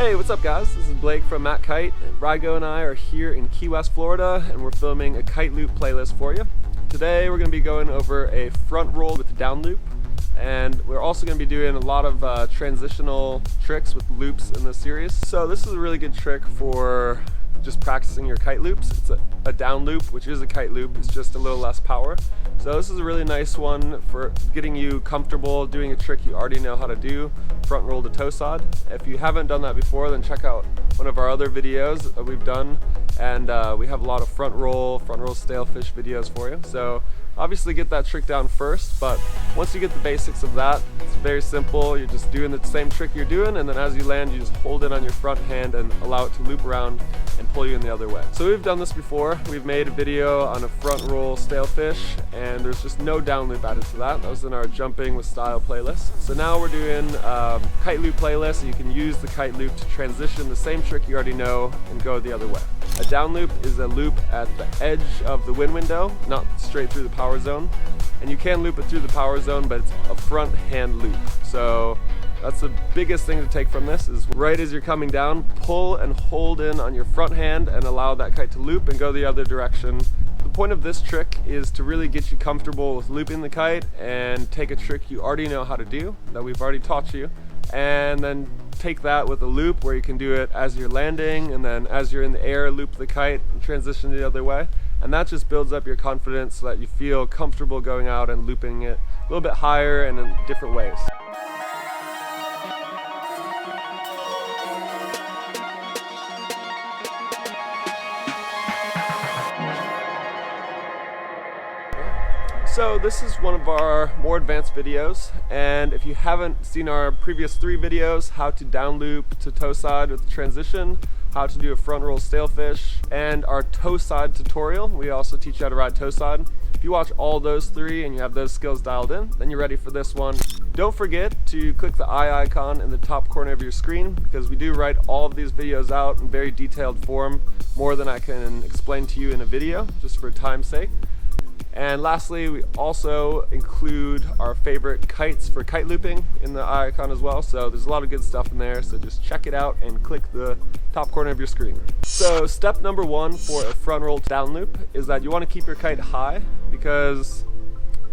Hey, what's up guys? This is Blake from Matt Kite. Rygo and I are here in Key West, Florida, and we're filming a kite loop playlist for you. Today we're going to be going over a front roll with a down loop, and we're also going to be doing a lot of transitional tricks with loops in this series. So this is a really good trick for just practicing your kite loops. It's a down loop, which is a kite loop. It's just a little less power. So this is a really nice one for getting you comfortable doing a trick you already know how to do, front roll to toe side. If you haven't done that before, then check out one of our other videos that we've done, and we have a lot of front roll stale fish videos for you. So obviously get that trick down first, but once you get the basics of that, it's very simple. You're just doing the same trick you're doing, and then as you land, you just hold it on your front hand and allow it to loop around and pull you in the other way. So we've done this before. We've made a video on a front roll stale fish, and there's just no down loop added to that. That was in our jumping with style playlist. So now we're doing kite loop playlist, so you can use the kite loop to transition the same trick you already know and go the other way. A down loop is a loop at the edge of the wind window, not straight through the power zone. And you can loop it through the power zone, but it's a front hand loop. So that's the biggest thing to take from this, is right as you're coming down, pull and hold in on your front hand and allow that kite to loop and go the other direction. The point of this trick is to really get you comfortable with looping the kite and take a trick you already know how to do, that we've already taught you, and then take that with a loop where you can do it as you're landing, and then as you're in the air, loop the kite and transition the other way. And that just builds up your confidence so that you feel comfortable going out and looping it a little bit higher and in different ways. So this is one of our more advanced videos, and if you haven't seen our previous 3 videos, how to down loop to toe side with transition, how to do a front roll stale fish, and our toe side tutorial, we also teach you how to ride toe side. If you watch all those 3 and you have those skills dialed in, then you're ready for this one. Don't forget to click the eye icon in the top corner of your screen, because we do write all of these videos out in very detailed form, more than I can explain to you in a video, just for time's sake. And lastly, we also include our favorite kites for kite looping in the eye icon as well. So there's a lot of good stuff in there, so just check it out and click the top corner of your screen. So step number 1 for a front roll down loop is that you want to keep your kite high, because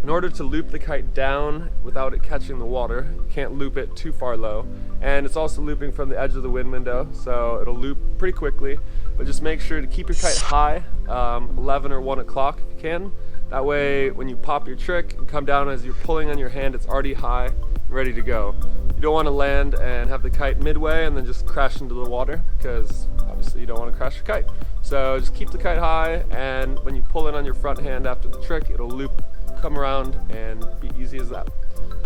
in order to loop the kite down without it catching the water, you can't loop it too far low. And it's also looping from the edge of the wind window, so it'll loop pretty quickly. But just make sure to keep your kite high, 11 or 1 o'clock if you can. That way, when you pop your trick and come down as you're pulling on your hand, it's already high and ready to go. You don't want to land and have the kite midway and then just crash into the water, because obviously you don't want to crash your kite. So just keep the kite high, and when you pull in on your front hand after the trick, it'll loop, come around, and be easy as that.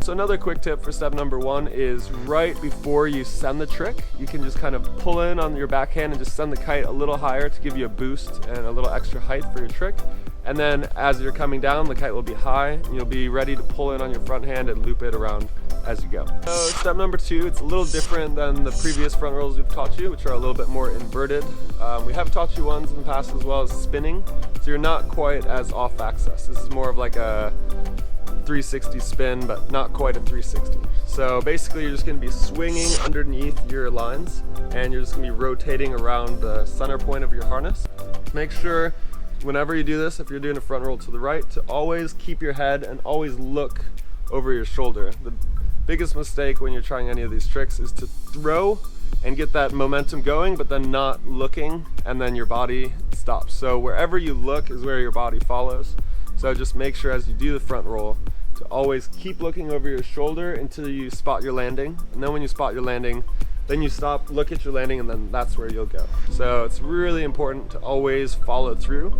So another quick tip for step number 1 is right before you send the trick, you can just kind of pull in on your backhand and just send the kite a little higher to give you a boost and a little extra height for your trick. And then as you're coming down, the kite will be high, and you'll be ready to pull in on your front hand and loop it around as you go. So step number 2, it's a little different than the previous front rolls we've taught you, which are a little bit more inverted. We have taught you ones in the past as well as spinning, so you're not quite as off axis. This is more of like a 360 spin, but not quite a 360. So basically you're just going to be swinging underneath your lines, and you're just going to be rotating around the center point of your harness. Make sure whenever you do this, if you're doing a front roll to the right, to always keep your head and always look over your shoulder. The biggest mistake when you're trying any of these tricks is to throw and get that momentum going, but then not looking, and then your body stops. So wherever you look is where your body follows. So just make sure as you do the front roll to always keep looking over your shoulder until you spot your landing. And then when you spot your landing, then you stop, look at your landing, and then that's where you'll go. So it's really important to always follow through.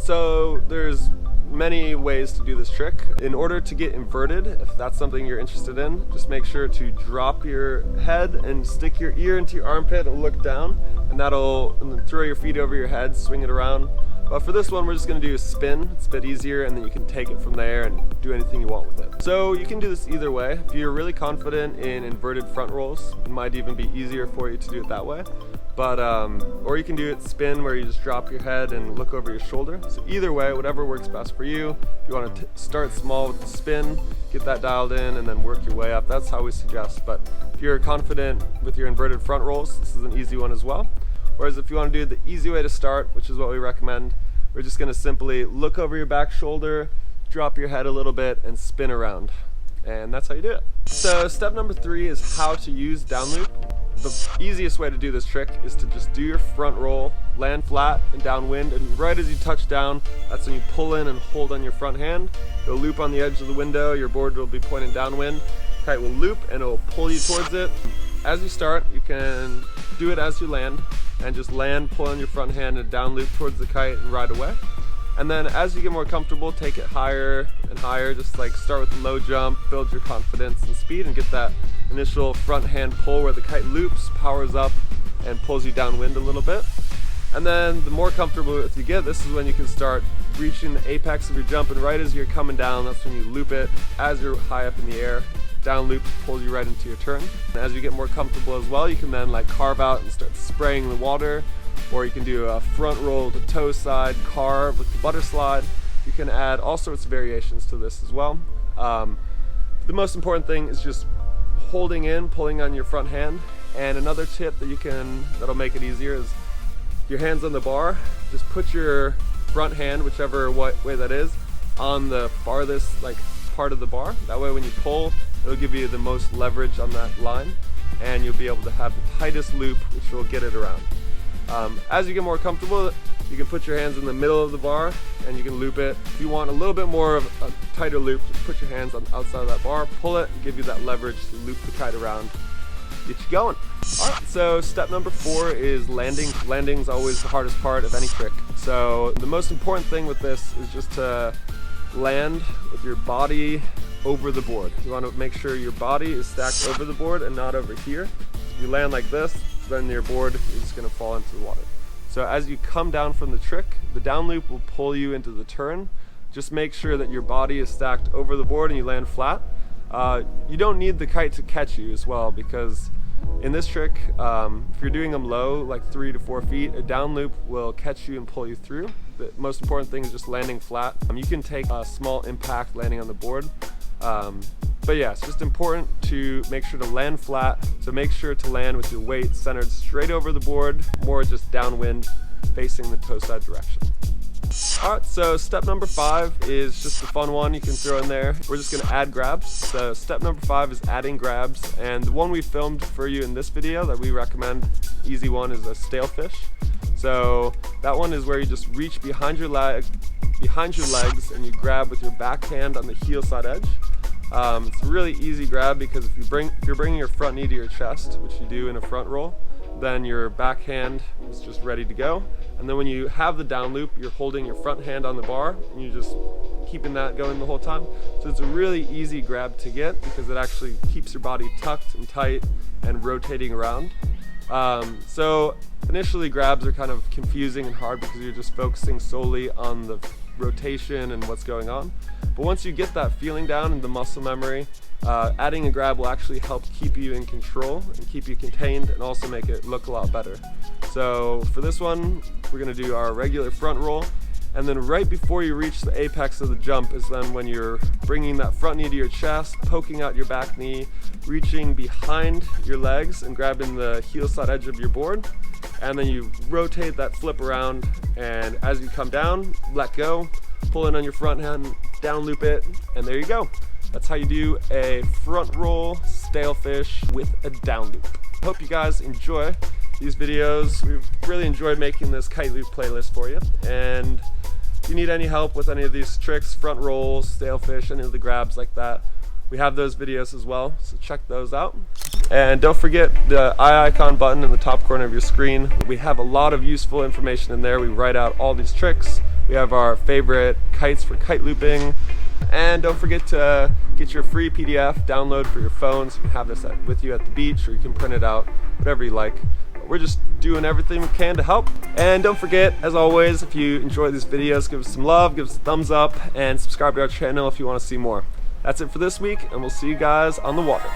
So there's many ways to do this trick. In order to get inverted, if that's something you're interested in, just make sure to drop your head and stick your ear into your armpit and look down, and then throw your feet over your head, swing it around. But for this one, we're just going to do a spin. It's a bit easier, and then you can take it from there and do anything you want with it. So you can do this either way. If you're really confident in inverted front rolls, it might even be easier for you to do it that way. But or you can do it spin, where you just drop your head and look over your shoulder. So either way, whatever works best for you. If you want to start small with the spin, get that dialed in, and then work your way up, that's how we suggest. But if you're confident with your inverted front rolls, this is an easy one as well. Whereas if you want to do the easy way to start, which is what we recommend, we're just going to simply look over your back shoulder, drop your head a little bit, and spin around. And that's how you do it. So step number 3 is how to use down loop. The easiest way to do this trick is to just do your front roll, land flat and downwind, and right as you touch down, that's when you pull in and hold on your front hand. It'll loop on the edge of the window, your board will be pointing downwind, kite will loop and it will pull you towards it. As you start, you can do it as you land, and just land, pull on your front hand and down loop towards the kite and ride away. And then as you get more comfortable, take it higher and higher, just like start with a low jump, build your confidence and speed, and get that initial front hand pull where the kite loops, powers up, and pulls you downwind a little bit. And then the more comfortable you get, this is when you can start reaching the apex of your jump, and right as you're coming down, that's when you loop it as you're high up in the air. Down loop pulls you right into your turn. And as you get more comfortable as well, you can then like carve out and start spraying the water, or you can do a front roll to toe side, carve with the butter slide. You can add all sorts of variations to this as well. The most important thing is just holding in, pulling on your front hand. And another tip that'll make it easier is your hands on the bar. Just put your front hand, whichever way that is, on the farthest part of the bar. That way when you pull, it'll give you the most leverage on that line, and you'll be able to have the tightest loop, which will get it around. As you get more comfortable, you can put your hands in the middle of the bar and you can loop it. If you want a little bit more of a tighter loop, just put your hands on the outside of that bar, pull it, and give you that leverage to loop the kite around, get you going. Alright, so step number 4 is landing. Landing's always the hardest part of any trick. So the most important thing with this is just to land with your body over the board. You want to make sure your body is stacked over the board and not over here. If you land like this, then your board is going to fall into the water. So as you come down from the trick, the down loop will pull you into the turn. Just make sure that your body is stacked over the board and you land flat. You don't need the kite to catch you as well, because in this trick, if you're doing them low, like 3 to 4 feet, a down loop will catch you and pull you through. The most important thing is just landing flat. You can take a small impact landing on the board. But yeah, it's just important to make sure to land flat. So make sure to land with your weight centered straight over the board, more just downwind, facing the toe side direction. Alright, so step number 5 is just a fun one you can throw in there. We're just going to add grabs. So step number 5 is adding grabs, and the one we filmed for you in this video that we recommend, easy one, is a stale fish. So that one is where you just reach behind your legs and you grab with your back hand on the heel side edge. It's a really easy grab because if you're bringing your front knee to your chest, which you do in a front roll, then your back hand is just ready to go. And then when you have the down loop, you're holding your front hand on the bar and you're just keeping that going the whole time. So it's a really easy grab to get because it actually keeps your body tucked and tight and rotating around. So initially grabs are kind of confusing and hard because you're just focusing solely on the rotation and what's going on. But once you get that feeling down and the muscle memory, adding a grab will actually help keep you in control and keep you contained and also make it look a lot better. So for this one, we're going to do our regular front roll, and then right before you reach the apex of the jump is then when you're bringing that front knee to your chest, poking out your back knee, reaching behind your legs and grabbing the heel side edge of your board, and then you rotate that flip around, and as you come down, let go, pull in on your front hand, down loop it, and there you go. That's how you do a front roll stale fish with a down loop. I hope you guys enjoy these videos. We've really enjoyed making this kite loop playlist for you, and if you need any help with any of these tricks, front rolls, stale fish, any of the grabs like that, we have those videos as well, so check those out. And don't forget the eye icon button in the top corner of your screen. We have a lot of useful information in there. We write out all these tricks. We have our favorite kites for kite looping. And don't forget to get your free PDF download for your phone, so you can have this with you at the beach, or you can print it out, whatever you like. We're just doing everything we can to help. And don't forget, as always, if you enjoy these videos, give us some love, give us a thumbs up, and subscribe to our channel if you want to see more. That's it for this week, and we'll see you guys on the water.